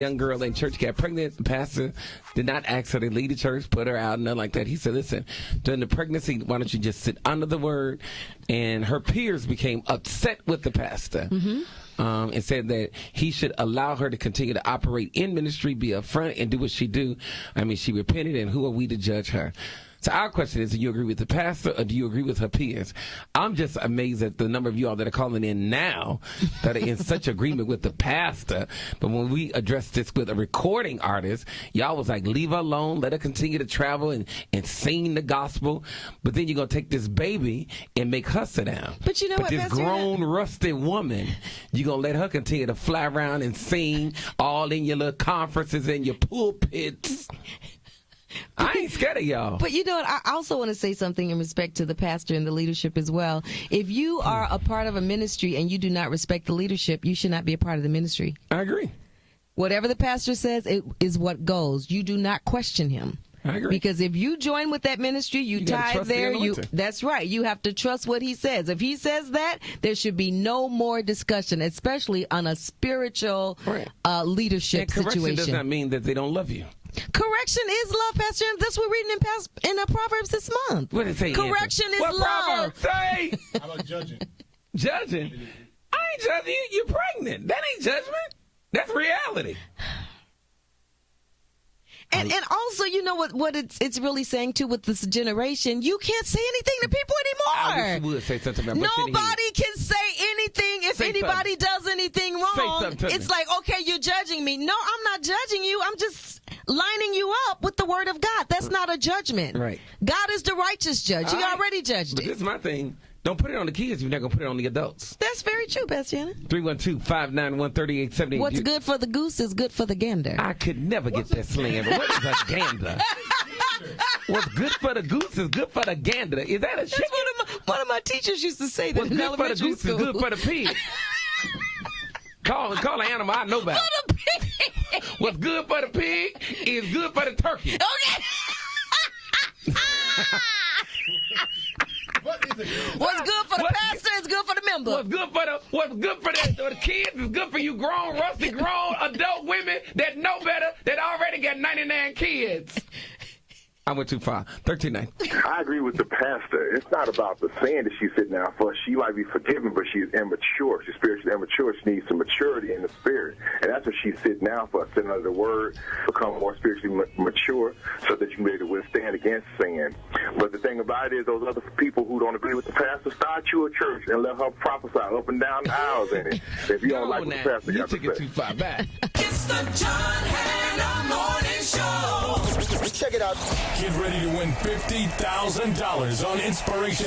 young girl in church got pregnant. The pastor did not ask her to lead the church, put her out, nothing like that. He said, listen, during the pregnancy, why don't you just sit under the word? And her peers became upset with the pastor. And said that he should allow her to continue to operate in ministry, be upfront, and do what she do. I mean, she repented, and who are we to judge her? So our question is, do you agree with the pastor or do you agree with her peers? I'm just amazed at the number of you all that are calling in now that are in such agreement with the pastor. But when we addressed this with a recording artist, y'all was like, leave her alone, let her continue to travel and sing the gospel. But then you're going to take this baby and make her sit down. But you know what, this Pastor, grown, rusty woman, you're going to let her continue to fly around and sing all in your little conferences and your pulpits. I ain't scared of y'all. But you know what? I also want to say something in respect to the pastor and the leadership as well. If you are a part of a ministry and you do not respect the leadership, you should not be a part of the ministry. I agree. Whatever the pastor says, it is what goes. You do not question him. I agree. Because if you join with that ministry, you tie there. That's right. You have to trust what he says. If he says that, there should be no more discussion, especially on a spiritual leadership and correction situation. Does not mean that they don't love you. Correction is love, Pastor. That's what we're reading in Proverbs this month. What did it say? Correction is what love. Proverbs say? How about judging? Judging? I ain't judging you. You're pregnant. That ain't judgment. That's reality. And also, you know what it's really saying too with this generation, you can't say anything to people anymore. I wish you would say something about Nobody can say anything if anybody does anything wrong. It's like, okay, you're judging me. No, I'm not judging you. I'm just lining you up with the word of God. That's not a judgment. Right. God is the righteous judge. He already judged but it. This is my thing. Don't put it on the kids. You're not going to put it on the adults. That's very true, Pastor Anna. 312-591-3878. What's good for the goose is good for the gander. I could never get that slang. What is a gander? What's good for the goose is good for the gander. Is that a chicken? That's one of my teachers used to say that. What's good for the goose is good for the pig. Call an animal I know about. For the pig. What's good for the pig is good for the turkey. Okay. What's good for the pastor is good for the member. What's good for the kids is good for you grown, rusty, grown adult women that know better, that already got 99 kids. I went too far. 13-9. I agree with the pastor. It's not about the sin that she's sitting down for. She might be forgiven, but she's immature. She's spiritually immature. She needs some maturity in the spirit. And that's what she's sitting down for, sitting under the word, become more spiritually mature so that you can be able to withstand against sin. But the thing about it is those other people who don't agree with the pastor, start you a church and let her prophesy up and down the aisles in it. If you don't like what the pastor got to say. You took it too far back. It's the John Hanna Morning Show. Check it out. Get ready to win $50,000 on Inspiration